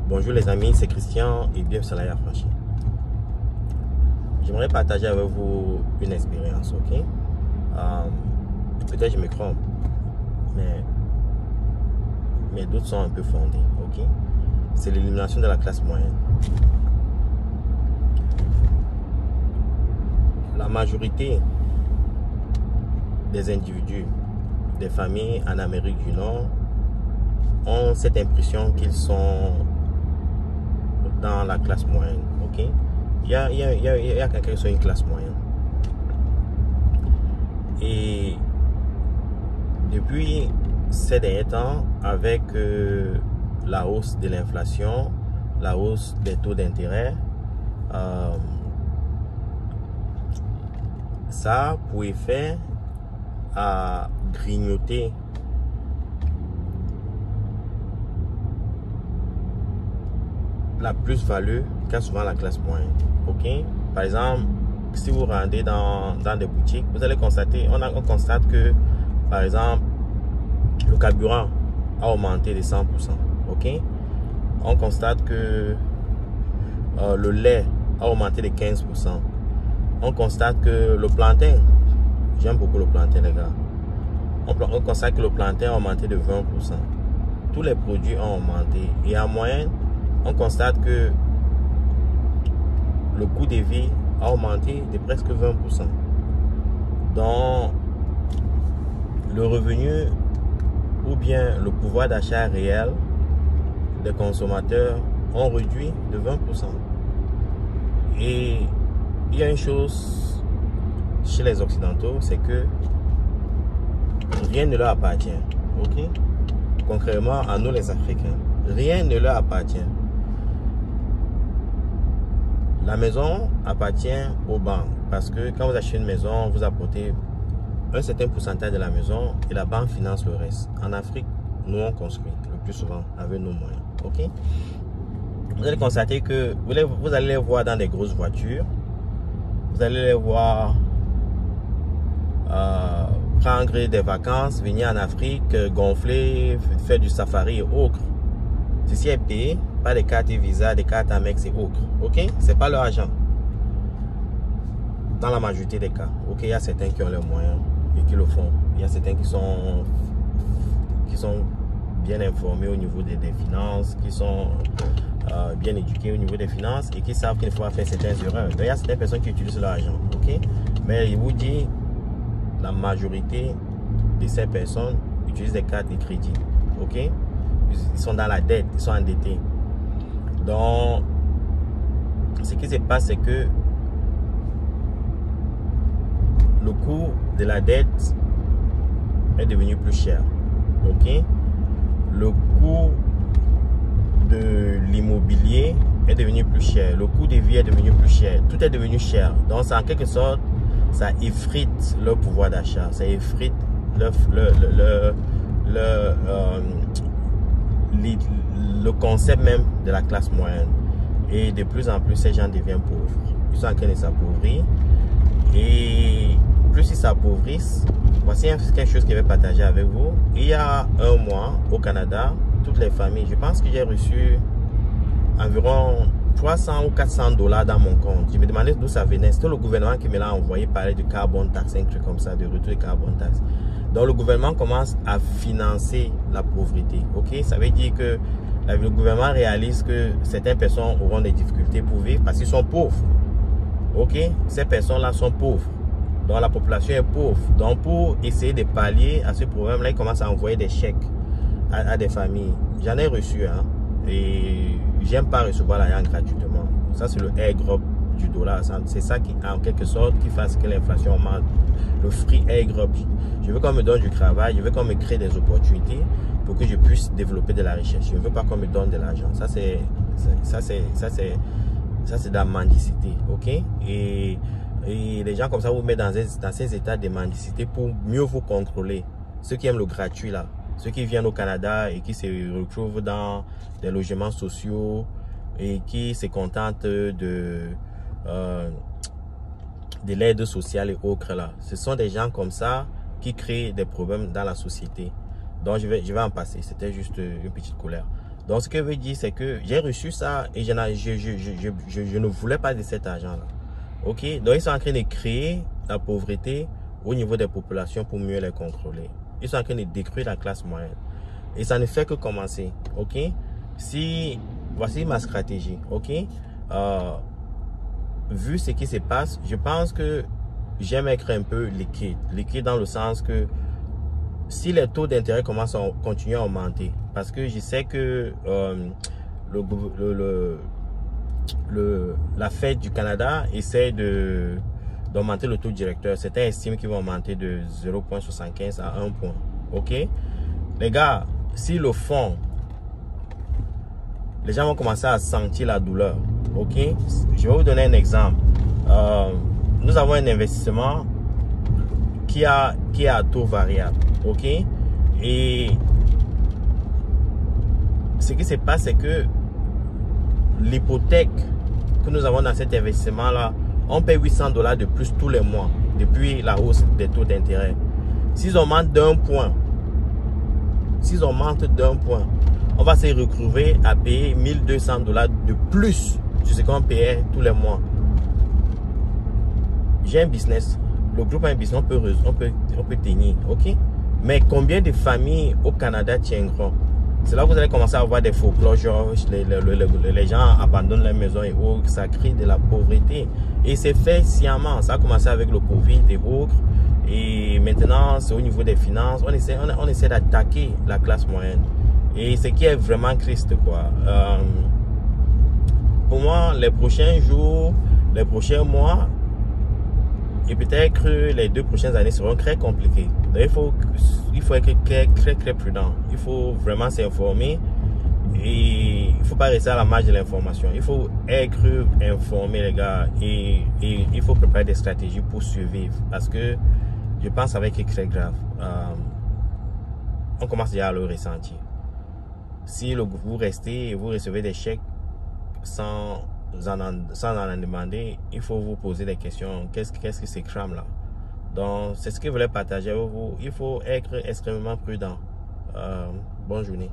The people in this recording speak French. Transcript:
Bonjour les amis, c'est Christian et bienvenue sur La Affranchi. J'aimerais partager avec vous une expérience, ok? Peut-être je me trompe, mais mes doutes sont un peu fondés, ok? C'est l'élimination de la classe moyenne. La majorité des individus, des familles en Amérique du Nord ont cette impression qu'ils sont dans la classe moyenne, ok? Il y a quelqu'un sur une classe moyenne. Et depuis ces derniers temps, avec la hausse de l'inflation, la hausse des taux d'intérêt, ça a pour effet à grignoter la plus-value qu'a souvent la classe moyenne. Ok? Par exemple, si vous rendez dans des boutiques, vous allez constater, on constate que, par exemple, le carburant a augmenté de 100%. Ok? On constate que le lait a augmenté de 15%. On constate que le plantain, j'aime beaucoup le plantain les gars, on constate que le plantain a augmenté de 20%. Tous les produits ont augmenté. Et en moyenne, on constate que le coût de vie a augmenté de presque 20%. Donc, le revenu ou bien le pouvoir d'achat réel des consommateurs ont réduit de 20%. Et il y a une chose chez les Occidentaux, c'est que rien ne leur appartient. Ok? Contrairement à nous les Africains, rien ne leur appartient. La maison appartient aux banques parce que quand vous achetez une maison, vous apportez un certain pourcentage de la maison et la banque finance le reste. En Afrique, nous on construit le plus souvent avec nos moyens. Ok? Vous allez constater que vous allez les voir dans des grosses voitures. Vous allez les voir prendre des vacances, venir en Afrique, gonfler, faire du safari et autres. Ceci est payé par des cartes Visa, des cartes Amex et autres. Ok? C'est pas leur argent. Dans la majorité des cas. Ok? Il y a certains qui ont les moyens et qui le font. Il y a certains qui sont bien informés au niveau des finances, qui sont bien éduqués au niveau des finances et qui savent qu'il faut faire certaines erreurs. Donc, il y a certaines personnes qui utilisent leur argent. Ok? Mais il vous dit, la majorité de ces personnes utilisent des cartes de crédit. Ok? Ils sont dans la dette, ils sont endettés. Donc, ce qui se passe, c'est que le coût de la dette est devenu plus cher. Ok? Le coût de l'immobilier est devenu plus cher. Le coût de vie est devenu plus cher. Tout est devenu cher. Donc, en quelque sorte, ça effrite leur pouvoir d'achat. Ça effrite le concept même de la classe moyenne. Et de plus en plus, ces gens deviennent pauvres. Ils sont en train de s'appauvrir. Et plus ils s'appauvrissent, voici quelque chose que je vais partager avec vous. Il y a un mois, au Canada, toutes les familles, je pense que j'ai reçu environ 300 ou 400 $ dans mon compte. Je me demandais d'où ça venait. C'était le gouvernement qui me l'a envoyé, parler de carbone tax, un truc comme ça, de retour de carbone tax. Donc le gouvernement commence à financer la pauvreté. Ok? Ça veut dire que le gouvernement réalise que certaines personnes auront des difficultés pour vivre parce qu'ils sont pauvres. Ok? Ces personnes-là sont pauvres. Donc la population est pauvre. Donc pour essayer de pallier à ce problème-là, ils commencent à envoyer des chèques à des familles. J'en ai reçu, hein. Et j'aime pas recevoir l'argent gratuitement. Ça, c'est le airdrop du dollar. C'est ça qui, en quelque sorte, qui fasse que l'inflation augmente. Le free airdrop. Je veux qu'on me donne du travail, je veux qu'on me crée des opportunités pour que je puisse développer de la richesse. Je ne veux pas qu'on me donne de l'argent. Ça, c'est de la mendicité. Ok? Et les gens comme ça vous mettent dans ces états de mendicité pour mieux vous contrôler. Ceux qui aiment le gratuit là. Ceux qui viennent au Canada et qui se retrouvent dans des logements sociaux et qui se contentent de l'aide sociale et autres là. Ce sont des gens comme ça qui créent des problèmes dans la société. Donc je vais en passer. C'était juste une petite colère. Donc, ce que je veux dire, c'est que j'ai reçu ça et je ne voulais pas de cet argent-là. OK? Donc, ils sont en train de créer la pauvreté au niveau des populations pour mieux les contrôler. Ils sont en train de détruire la classe moyenne. Et ça ne fait que commencer. OK? Voici ma stratégie. OK? Vu ce qui se passe, je pense que j'aime être un peu liquide. Liquide dans le sens que si les taux d'intérêt commencent à continuer à augmenter, parce que je sais que la Fed du Canada essaie d'augmenter le taux directeur. Certains estiment qu'il va augmenter de 0,75 à 1 point. OK? Les gars, si le fond, les gens vont commencer à sentir la douleur. OK? Je vais vous donner un exemple. Nous avons un investissement qui est à taux variable. OK? Et ce qui se passe, c'est que l'hypothèque que nous avons dans cet investissement-là, on paye 800 $ de plus tous les mois depuis la hausse des taux d'intérêt. S'ils augmentent d'un point, on va se retrouver à payer 1200 $ de plus sur ce qu'on payait tous les mois. J'ai un business. Le groupe a un business, on peut tenir. OK? Mais combien de familles au Canada tiendront? C'est là que vous allez commencer à avoir des foreclosures, les gens abandonnent les maisons et autres, ça crée de la pauvreté. Et c'est fait sciemment. Ça a commencé avec le Covid et autres. Et maintenant, c'est au niveau des finances. On essaie d'attaquer la classe moyenne. Et ce qui est vraiment triste, quoi. Pour moi, les prochains jours, les prochains mois, et peut-être les 2 prochaines années seront très compliquées. Donc, il faut être très prudent. Il faut vraiment s'informer. Et il ne faut pas rester à la marge de l'information. Il faut être informé, les gars. Et il faut préparer des stratégies pour survivre. Parce que je pense avec c'est très grave. On commence déjà à le ressentir. Si vous restez et vous recevez des chèques sans en demander, il faut vous poser des questions. Qu'est-ce que c'est crame là? Donc, c'est ce que je voulais partager avec vous. Il faut être extrêmement prudent. Bonne journée.